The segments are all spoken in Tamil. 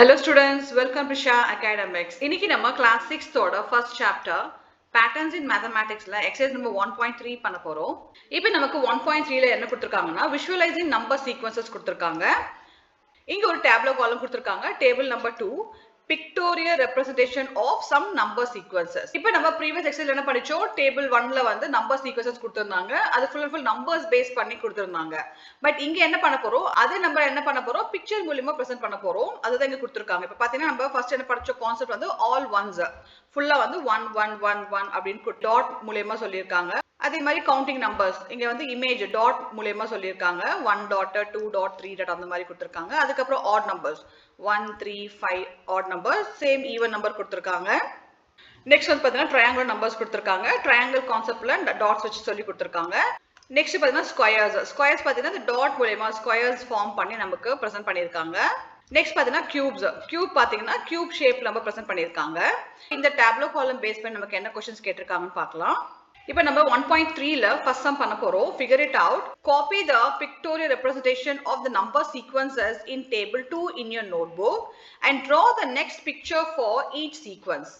Hello students, welcome to Shah Academics. இன்னைக்கு நம்ம class 6th ஓட first chapter patterns in mathematicsல exercise number 1.3 பண்ண போறோம். இப்போ நமக்கு 1.3ல என்ன கொடுத்திருக்காங்கன்னா visualizing number sequences கொடுத்திருக்காங்க. இங்க ஒரு tableau column கொடுத்திருக்காங்க. Table number 2 pictorial representation of some number sequences. இப்போ நம்ம previous exercise என்ன படிச்சோம்? Table 1ல வந்து number sequences கொடுத்திருந்தாங்க. அது full and full numbers base பண்ணி கொடுத்திருந்தாங்க. பட் இங்க என்ன பண்ண போறோம்? அது நம்ம என்ன பண்ண போறோம்? பிக்சர் மூலமா பிரசன்ட் பண்ண போறோம். அதுதான் இங்க கொடுத்திருக்காங்க. இப்போ பாத்தீங்கன்னா நம்ம ஃபர்ஸ்ட் என்ன படிச்ச கான்செப்ட் வந்து all ones. ஃபுல்லா வந்து 1 1 1 1 அப்படினு டாட் மூலமா சொல்லிருக்காங்க. அதே மாதிரி கவுண்டிங் நம்பர்ஸ் இங்க வந்து இமேஜ் டாட் மூலமா சொல்லிருக்காங்க. 1 டாட் 2 டாட் 3 டாட் அந்த மாதிரி கொடுத்திருக்காங்க. அதுக்கு அப்புறம் odd numbers 1 3 5 odd numbers same even number கொடுத்திருக்காங்க. நெக்ஸ்ட் வந்து பாத்தீங்கன்னா ட்ரையாங்கிள் நம்பர்ஸ் கொடுத்திருக்காங்க. ட்ரையாங்கிள் கான்செப்ட்ல டாட்ஸ் வச்சு சொல்லி கொடுத்திருக்காங்க. நெக்ஸ்ட் பாத்தீங்கன்னா ஸ்கொயர்ஸ் பாத்தீங்கன்னா இந்த டாட் மூலமா ஸ்கொயர்ஸ் ஃபார்ம் பண்ணி நமக்கு பிரசன்ட் பண்ணிருக்காங்க. நெக்ஸ்ட் பாத்தீங்கன்னா கியூப் பாத்தீங்கன்னா கியூப் ஷேப்ல நம்ம பிரசன்ட் பண்ணிருக்காங்க. இந்த டேப்லோ காலம் பேஸ் பண்ணி நமக்கு என்ன क्वेश्चंस கேட்டிருக்காங்கன்னு பார்க்கலாம். இப்போ நம்ம 1.3ல ஃபர்ஸ்ட் சம் பண்ண போறோம். Figure it out. Copy the pictorial representation of the number sequences in table 2 in your notebook and draw the next picture for each sequence.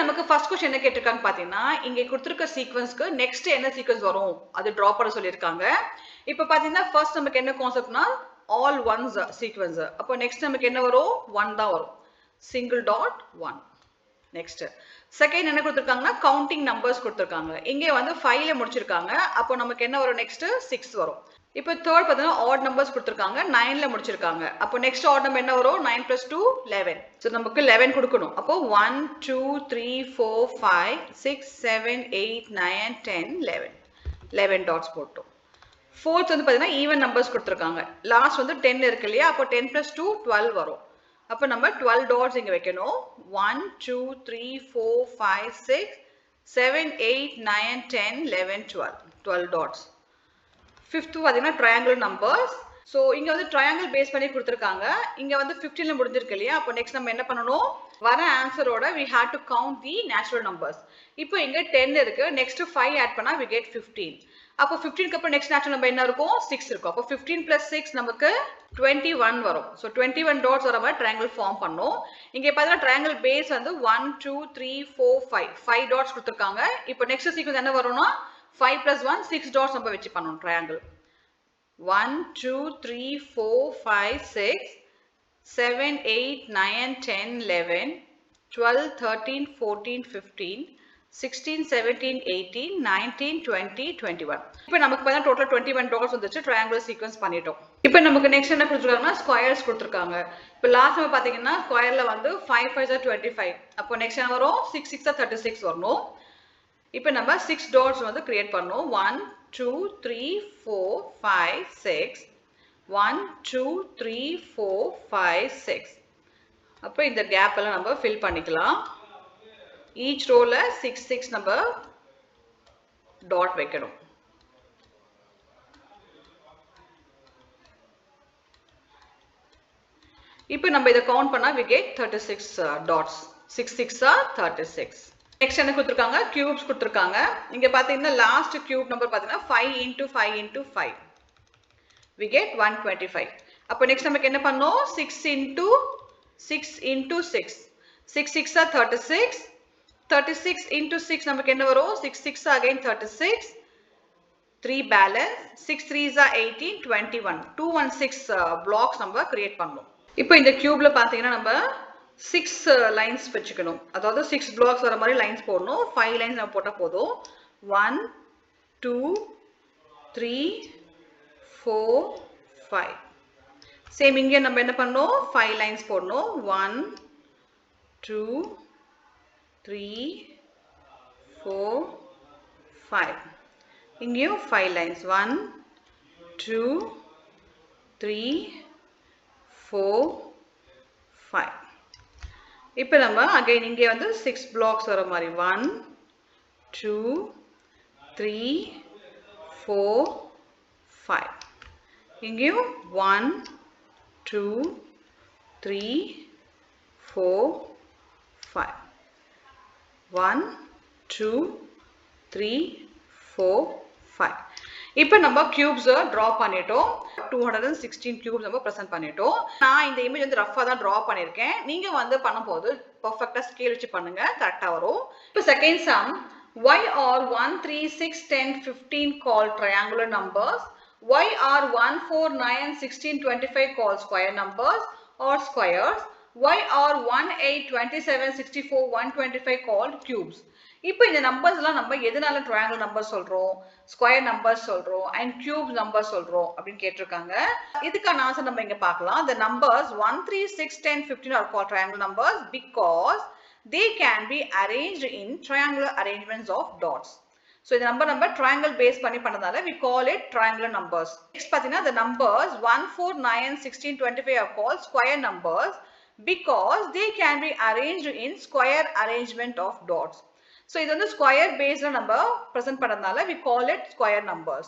நமக்கு ஃபர்ஸ்ட் क्वेश्चन என்ன கேட்டிருக்காங்க பாத்தீங்கன்னா இங்க கொடுத்திருக்க சீக்வென்ஸ்க்கு நெக்ஸ்ட் என்ன சீக்வென்ஸ் வரும் அது டிரா பண்ண சொல்லிருக்காங்க. இப்போ பாத்தீங்கன்னா ஃபர்ஸ்ட் நமக்கு என்ன கான்செப்ட்னா all ones சீக்வென்ஸ். அப்போ நெக்ஸ்ட் நமக்கு என்ன வரும் 1 தான் வரும். Single dot 1. நெக்ஸ்ட் செகண்ட் என்ன கொடுத்திருக்காங்கன்னா கவுண்டிங் நம்பர்ஸ் கொடுத்திருக்காங்க. இங்கே வந்து 5ல முடிச்சிருக்காங்க. அப்போ நமக்கு என்ன வரும் நெக்ஸ்ட் 6 வரும். இப்போ தேர்ட் பார்த்தீங்கன்னா ஆட் நம்பர்ஸ் கொடுத்திருக்காங்க. 9ல முடிச்சிருக்காங்க. அப்போ நெக்ஸ்ட் ஆட் நம்பர் என்ன வரும் 9 + 2 11. சோ நமக்கு 11 கொடுக்கணும். அப்போ 1 2 3 4 5 6 7 8 9 10 11 11 டாட்ஸ் போட்டோம். ஃபோர்த் வந்து பார்த்தீங்கன்னா ஈவன் நம்பர்ஸ் கொடுத்திருக்காங்க. லாஸ்ட் வந்து 10 இருக்கு இல்லையா? அப்போ 10 + 2 12 வரும். அப்போ நம்ம 12 டாட்ஸ் இங்க வைக்கணும். 1 2 3 4 5 6 7 8 9 10 11 12 டாட்ஸ். ஃபிஃப்த் பாத்தீங்கன்னா ட்ரையாங்கிள் நம்பர்ஸ். சோ இங்க வந்து ட்ரையாங்கிள் பேஸ் பண்ணி கொடுத்திருக்காங்க. இங்க வந்து 15ல முடிஞ்சிருக்கு இல்லையா? அப்போ நெக்ஸ்ட் நம்ம என்ன பண்ணனும்? வர ஆன்சரோட we have to count the natural numbers. இப்போ இங்க 10 இருக்கு. நெக்ஸ்ட் 5 ஆட் பண்ணா we get 15. அப்போ 15க்கு அப்புறம் நெக்ஸ்ட் நேச்சுரல் நம்பர் என்ன இருக்கும் 6 இருக்கும். அப்போ 15 + 6 நமக்கு 21 வரும். சோ 21 டாட்ஸ் வர மாதிரி ட்ரையாங்கிள் ஃபார்ம் பண்ணோம். இங்க பாத்தீங்கன்னா ட்ரையாங்கிள் பேஸ் வந்து 1 2 3 4 5 டாட்ஸ் கொடுத்திருக்காங்க. இப்போ நெக்ஸ்ட் சீக்வென்ஸ் என்ன வரும்னா 5 + 1 6 டாட்ஸ் நம்ம வெச்சு பண்ணனும் ட்ரையாங்கிள். 1 2 3 4 5 6 7 8 9 10 11 12 13 14 15 16 17 18 19 20 21. இப்போ நமக்கு பார்த்தா டோட்டல் 21 டாட்ஸ் வந்துச்சு. ட்ரையாங்குலர் சீக்வென்ஸ் பண்ணிட்டோம். இப்போ நமக்கு நெக்ஸ்ட் என்ன கொடுத்திருக்காங்கன்னா ஸ்கொயர்ஸ் கொடுத்திருக்காங்க. இப்போ லாஸ்ட் நம்ம பாத்தீங்கன்னா ஸ்கொயர்ல வந்து 5 5 are 25. அப்போ நெக்ஸ்ட் என்ன வரும் 6 6 are 36 வரணும். இப்போ நம்ம 6 டாட்ஸ் வந்து கிரியேட் பண்ணோம். 1 2 3 4 5 6 1 2 3 4 5 6. அப்போ இந்த கேப் எல்லாம் நம்ம ஃபில் பண்ணிக்கலாம். ஈச் ரோல 6 6 நம்ம டாட் வைக்கணும். இப்போ நம்ம இத கவுண்ட் பண்ணா we get 36 dots. 6 6 are 36. Next என்ன கொடுத்திருக்காங்க கியூப்ஸ் கொடுத்திருக்காங்க. இங்க பாத்தீங்கன்னா லாஸ்ட் கியூப் நம்பர் பாத்தீங்கன்னா 5 * 5 * 5. we get 125. அப்ப நெக்ஸ்ட் நமக்கு என்ன பண்ணோம் 6 * 6 * 6. 6 6 are 36. 36 * 6 நமக்கு என்ன வரும் 6 6 again 36. 3 balance 6 3s are 18 21. 216 blocks நம்ம கிரியேட் பண்ணோம். இப்போ இந்த கியூப்ல பாத்தீங்கன்னா நம்ம 6 லைன்ஸ் வெச்சுக்கணும். அதாவது 6 blocks வர மாதிரி லைன்ஸ் போடணும். 5 லைன்ஸ் நம்ம போட்டா போதும். 1 2 3 4 5. சேம் இங்க நம்ம என்ன பண்ணோம் 5 லைன்ஸ் போடணும். 1 2 3 4 5. இங்கேயும் 5 லைன்ஸ் 1 2 3 4 5. இப்போ நம்ம அகைன் இங்கே வந்து 6 blocks வர மாதிரி 1 2 3 4 5. இங்கேயும் 1 2 3 4 5. 1 2 3 4 5. இப்போ நம்ம cubes draw பண்ணிட்டோம். 216 cubes நம்ம present பண்ணிட்டோம். நான் இந்த image வந்து ரஃபா தான் draw பண்ணிருக்கேன். நீங்க வந்து பண்ணும்போது perfectா scale வச்சு பண்ணுங்க, கரெக்ட்டா வரும். இப்போ second sum, why are 1, 3, 6, 10, 15 called triangular numbers? Why are 1, 4, 9, 16, 25 called square numbers or squares? Why are 1, 8, 27, 64, 125 called cubes? இப்போ இந்த நம்பர்ஸ்லாம் நம்ம எதனால ட்ரையாங்கிள் நம்பர் சொல்றோம், ஸ்கொயர் நம்பர் சொல்றோம் அண்ட் கியூப் நம்பர் சொல்றோம் அப்படின்னு கேட்டிருக்காங்க. இதுக்கான ஆன்சர் நம்ம இங்க பார்க்கலாம். The numbers 1, 3, 6, 10, 15 are called triangle numbers because they can be arranged in triangular arrangements of dots. So இந்த நம்பர் நம்ம triangle base பண்ணி பண்ணதால we call it triangular numbers. Next பார்த்தீங்கன்னா the numbers 1, 4, 9, 16, 25 are called square numbers because they can be arranged in square arrangement of dots. So இது வந்து square based நம்ம present பண்ணதுனால we call it square numbers.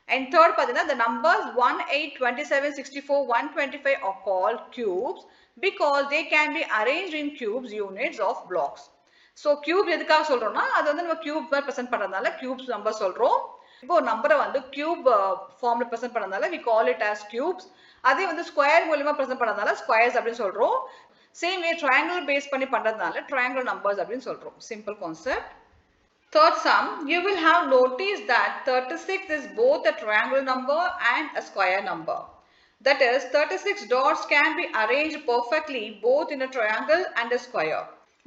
And third பார்த்தீங்கன்னா the numbers 1, 8, 27, 64, 125 are called cubes because they can be arranged in cubes units of blocks. So cube எதுக்காக சொல்றோம்னா அது வந்து நம்ம cube மாதிரி present பண்ணதுனால cubes number சொல்றோம். இப்போ நம்பரை வந்து cube formல present பண்ணதுனால we call it as cubes. அதே வந்து square மூலமா present பண்ணதுனால squares அப்படின்னு சொல்றோம். Same way triangle base பண்ணி பண்றதுனால triangle numbers அப்படின்னு சொல்றோம். Simple concept. Third sum, you will have noticed that 36 is both a triangle number and a square number. That is, 36 dots can be arranged perfectly both in a triangle and a square.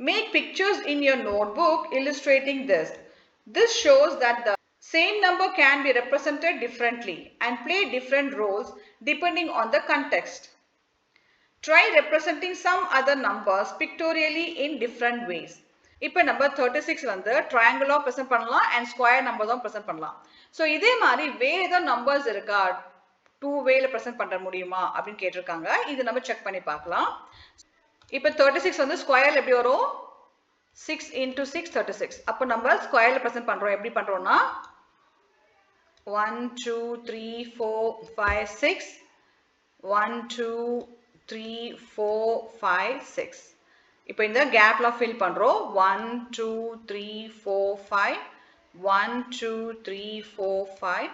Make pictures in your notebook illustrating this. This shows that the same number can be represented differently and play different roles depending on the context. Try representing some other numbers pictorially in different ways. இப்போ நம்ம 36 வந்து triangle present பண்ணலாம் and square number தான் present பண்ணலாம். So இதே மாதிரி வேற ஏதோ numbers இருக்கா 2 wayல present பண்ண முடியுமா அப்படின்னு கேட்டிருக்காங்க. இது நம்ம செக் பண்ணி பார்க்கலாம். இப்போ 36 வந்து ஸ்கொயர்ல எப்படி வரும் 6 into 6 36. அப்போ நம்ம ஸ்கொயர்ல present பண்றோம். எப்படி பண்றோம்னா 1 2 3 4 5 6 1 2 3 4 5 6. இப்போ இந்த கேப்ல ஃபில் பண்றோம் 1 2 3 4 5 1 2 3 4 5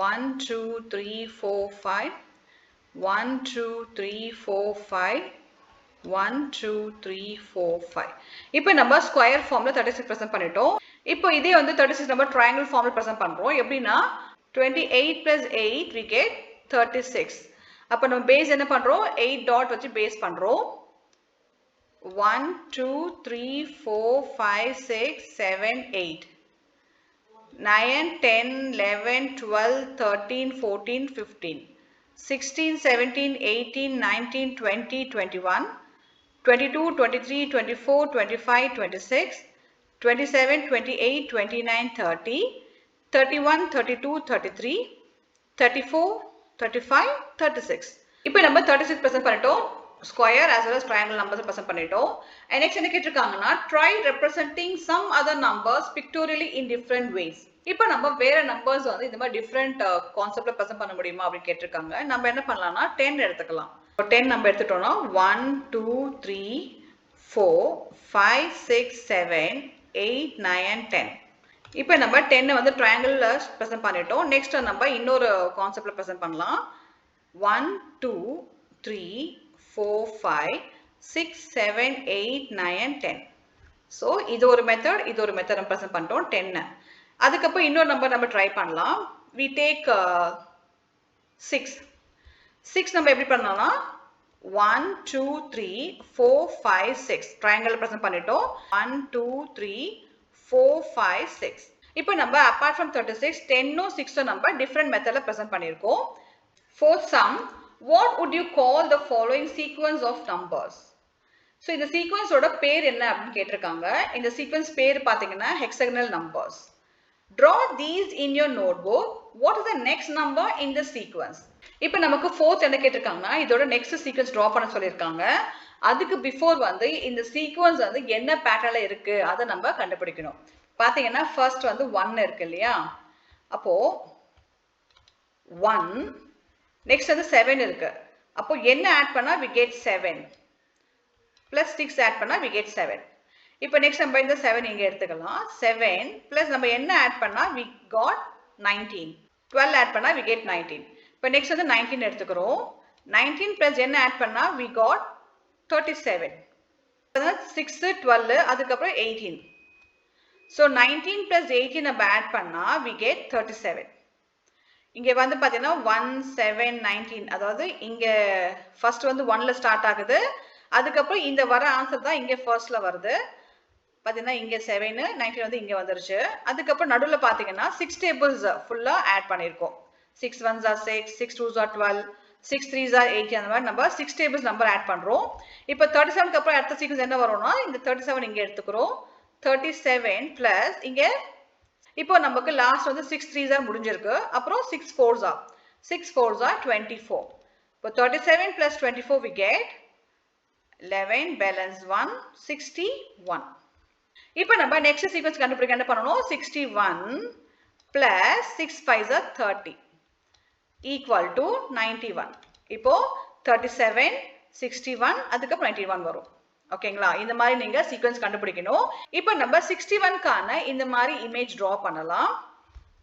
1 2 3 4 5 1 2 3 4 5 1 2 3 4 5. இப்போ நம்ம ஸ்கொயர் ஃபார்ம்ல 36 பிரசன்ட் பண்ணிட்டோம். இப்போ இதே வந்து 36 நம்ம ட்ரையாங்கிள் ஃபார்ம்ல பிரசன்ட் பண்றோம். எப்படின்னா 28 plus 8 we get 36. அப்ப நம்ம பேஸ் என்ன பண்றோம் 8 டாட் வச்சு பேஸ் பண்றோம் 1 2 3 4 5 6 7 8 9 10 11 12 13 14 15 16 17 18 19 20 21 22 23 24 25 26 27 28 29 30 31 32 33 34 35 36. இப்போ நம்ம 36 present பண்ணிட்டோம் square as well as triangle numbers present பண்ணிட்டோம். And next என்ன கேட்டிருக்காங்கன்னா try representing some other numbers pictorially in different ways. இப்போ நம்ம வேற நம்பர்ஸ் வந்து இந்த மாதிரி டிஃபரெண்ட் கான்செப்ட்ல present பண்ண முடியுமா அப்படின்னு கேட்டிருக்காங்க. நம்ம என்ன பண்ணலாம்னா 10 எடுத்துக்கலாம். 10 நம்ம எடுத்துட்டோம்னா 1 2 3 4 5 6 7 8 9 10. இப்போ நம்ம 10 வந்து ட்ரையாங்கிள்ல பிரசன்ட் பண்ணிட்டோம். நெக்ஸ்ட் நம்ம இன்னொரு கான்செப்ட்ல பிரசன்ட் பண்ணலாம் 1 2 3 4 5 6 7 8 9 10. ஸோ இது ஒரு மெத்தட் இது ஒரு மெத்தட் நம்ம பிரசன்ட் பண்ணிட்டோம் 10. அதுக்கப்புறம் இன்னொரு நம்பர் நம்ம ட்ரை பண்ணலாம். we take 6 நம்ம எப்படி பண்ணலாம்னா 1 2 3 4 5 6 ட்ரையாங்கிள் பிரசன்ட் பண்ணிட்டோம் 1 2 3 4 5 6. இப்போ நம்ம apart from 36 10 6 நம்ம different methodல present பண்ணிருக்கோம். Fourth sum, what would you call the following sequence of numbers? So இந்த sequence ஓட பேர் என்ன அப்படின்னு கேட்டிருக்காங்க. இந்த sequence பேர் பாத்தீங்கன்னா hexagonal numbers. Draw these in your notebook. What is the next number in the sequence? இப்போ நமக்கு fourth என்ன கேட்டிருக்காங்கன்னா இதோட next sequence draw பண்ண சொல்லியிருக்காங்க. அதுக்கு பிஃபோர் வந்து இந்த சீக்வன்ஸ் வந்து என்ன பேட்டர்ன்ல இருக்கு அதை நம்ம கண்டுபிடிக்கணும். பாத்தீங்கன்னா ஃபர்ஸ்ட் வந்து 1 இருக்கு இல்லையா, அப்போ 1 நெக்ஸ்ட் வந்து 7 இருக்கு. அப்போ என்ன ஆட் பண்ணா we get 7 plus 6 ஆட் பண்ணா we get 7. இப்போ நெக்ஸ்ட் நம்ம இந்த 7 இங்க எடுத்துக்கலாம். 7 plus நம்ம என்ன ஆட் பண்ணா we got 19 12 add பண்ணா we get 19. இப்போ next வந்து 19 எடுத்துக்கிறோம். 19 plus என்ன add பண்ணா we got 37. 6 12 அதுக்கப்புறம் 18. So 19 plus 18 நம்ம add பண்ணா we get 37. இங்க வந்து பாத்தீங்கன்னா 1 7 19 அதாவது இங்க ஃபர்ஸ்ட் வந்து 1ல ஸ்டார்ட் ஆகுது. அதுக்கப்புறம் இந்த வர ஆன்சர் தான் இங்க ஃபர்ஸ்ட்ல வருது. பாத்தீங்கன்னா இங்க 7 19 வந்து இங்க வந்துருச்சு. அதுக்கப்புறம் நடுவுல பாத்தீங்கன்னா 6 டேபிள்ஸ் ஃபுல்லா ஆட் பண்ணிருக்கோம். 6 1s are 6, 6 2s are 12, 6 3s are 18 அந்த மாதிரி நம்ம 6 டேபிள்ஸ் நம்பர் ஆட் பண்றோம். இப்போ 37 க்கு அப்புறம் அடுத்த சீக்வென்ஸ் என்ன வரும்னா இந்த 37 இங்க எடுத்துக்கிறோம். 37 பிளஸ் இங்க இப்போ நமக்கு லாஸ்ட் வந்து 6 3s are முடிஞ்சிருக்கு. அப்புறம் 6 4s are 24. இப்போ 37 plus 24 we get 11 balance 1 61. இப்போ நம்ம next sequence கண்டுபிடிக்க என்ன பண்ணனும் 61 plus 6 5s are 30 equal to 91. இப்போ 37 61 அதுக்கப்புறம் 91 வரும். ஓகேங்களா இந்த மாதிரி நீங்க சீக்வென்ஸ் கண்டுபிடிக்கணும். இப்போ நம்ம 61 கான இந்த மாதிரி இமேஜ் டிரா பண்ணலாம்.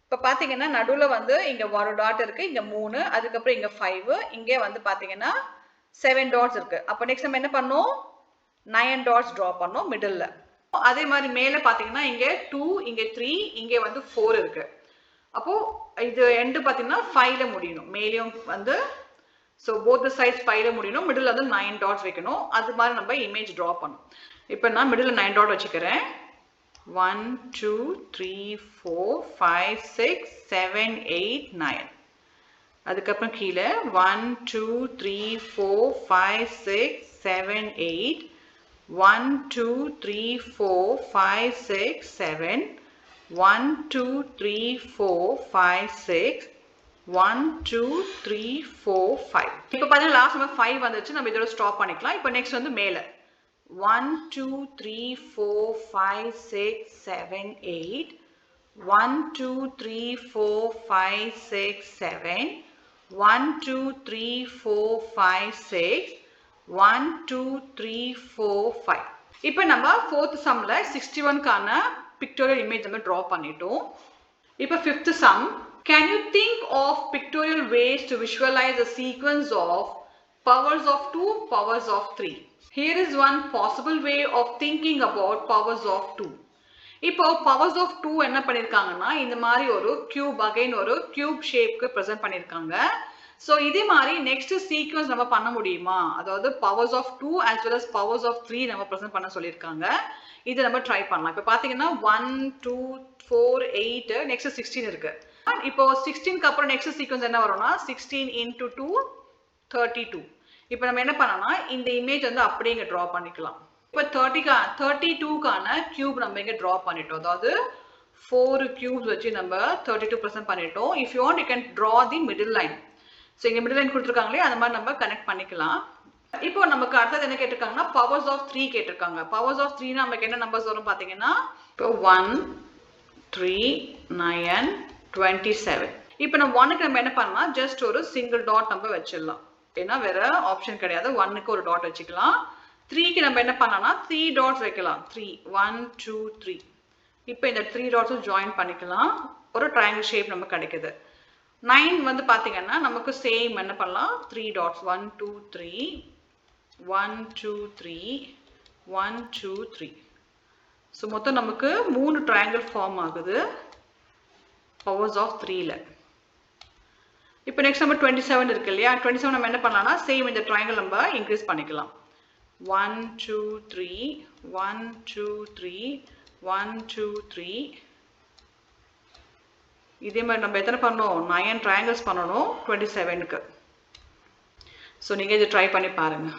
இப்போ பாத்தீங்கன்னா நடுவுல வந்து இங்க ஒரு டாட் இருக்கு, இங்க 3, அதுக்கப்புறம் இங்க 5, இங்க வந்து பாத்தீங்கன்னா 7 டாட்ஸ் இருக்கு. அப்போ நெக்ஸ்ட் நம்ம என்ன பண்ணோம் 9 டாட்ஸ் டிரா பண்ணோம் மிடில்ல. அதே மாதிரி மேல பாத்தீங்கன்னா இங்க 2 இங்க 3 இங்க வந்து 4 இருக்கு. அப்போ இது எண்ட் பாத்தீங்கன்னா 5ல முடியணும். மேலயும் வந்து so both the sides 5ல முடியணும். மிடில்ல வந்து 9 டாட்ஸ் வைக்கணும். அது மாதிரி நம்ம இமேஜ் டிரா பண்ணணும். இப்போ நான் மிடில்ல 9 டாட் வச்சுக்கிறேன். 1 2 3 4 5 6 7 8 9. அதுக்கப்புறம் கீழே 1 2 3 4 5 6 7 8 1 2 3 4 5 6 7 1 2 3 4 5 6 1 2 3 4 5. இப்போ பாத்தீங்கன்னா லாஸ்ட் நம்ம 5 வந்துச்சு. நம்ம இதோட ஸ்டாப் பண்ணிக்கலாம். இப்போ நெக்ஸ்ட் வந்து மேல 1 2 3 4 5 6 7 8 1 2 3 4 5 6 7 1 2 3 4 5 6 1 2 3 4 5. இப்போ நம்ம 4th சம்ல 61 கான பிக்டோரியல் இமேஜ் நம்ம டிரா பண்ணிட்டோம். இப்போ 5th sum. Can you think of pictorial ways to visualize a sequence of powers of 2, powers of 3? Here is one possible way of thinking about powers of 2. இப்போ powers of 2 என்ன பண்ணிருக்காங்கன்னா இந்த மாதிரி ஒரு cube again ஒரு cube shape present பண்ணிருக்காங்க. So இதே மாதிரி next sequence நம்ம பண்ண முடியுமா? அதாவது powers of 2 as well as powers of 3 நம்ம present பண்ண சொல்லிருக்காங்க. இது நம்ம ட்ரை பண்ணலாம். இப்போ பாத்தீங்கன்னா 1 2 4 8 next 16 இருக்கு. இப்போ 16 க்கு அப்புறம் next sequence என்ன வரும்னா 16 into 2 32. இப்போ நம்ம என்ன பண்ணலாம் இந்த இமேஜ் வந்து அப்படியே இங்க டிரா பண்ணிக்கலாம். இப்போ 32 கான கியூப் நம்ம இங்க டிரா பண்ணிட்டோம். அதாவது 4 கியூப்ஸ் வச்சு நம்ம 32 present பண்ணிட்டோம். If you want you can draw the middle line. So இங்க middle line கொடுத்திருக்காங்களே அந்த மாதிரி நம்ம கனெக்ட் பண்ணிக்கலாம். இப்போ நமக்கு அடுத்து என்ன கேட்டிருக்காங்கன்னா powers of 3 கேட்டிருக்காங்க. powers of 3 னா நமக்கு என்ன நம்பர்ஸ் வரும் பாத்தீங்கன்னா இப்போ 1 3 9 27. இப்போ நம்ம 1 க்கு நம்ம என்ன பண்ணலாம் ஜஸ்ட் ஒரு சிங்கிள் டாட் நம்ம வச்சிடலாம். ஏன்னா வேற ஆப்ஷன் கிடையாது. 1 க்கு ஒரு டாட் வச்சுக்கலாம். 3 க்கு நம்ம என்ன பண்ணலாம்னா 3 டாட்ஸ் வைக்கலாம். 3 1 2 3. இப்போ இந்த 3 டாட்ஸும் ஜாயின் பண்ணிக்கலாம். ஒரு ட்ரையாங்கிள் ஷேப் நமக்கு கிடைக்குது. 9 வந்து பாத்தீங்கன்னா நமக்கு சேம் என்ன பண்ணலாம் 3 டாட்ஸ் 1 2 3 1 2 3 1 2 3. ஸோ மொத்தம் நமக்கு 3 ட்ரையாங்கிள் ஃபார்ம் ஆகுது powers of 3ல. இப்போ நெக்ஸ்ட் நம்ம 27 இருக்கு இல்லையா 27 நம்ம என்ன பண்ணலாம்னா சேம் இந்த ட்ரையாங்கிள் நம்ம இன்க்ரீஸ் பண்ணிக்கலாம். 1 2 3 1 2 3 1 2 3. இதே மாதிரி நம்ம எத்தனை பண்ணோம் 9 ட்ரையாங்கிள்ஸ் பண்ணணும் 27க்கு. ஸோ நீங்க இதை ட்ரை பண்ணி பாருங்க.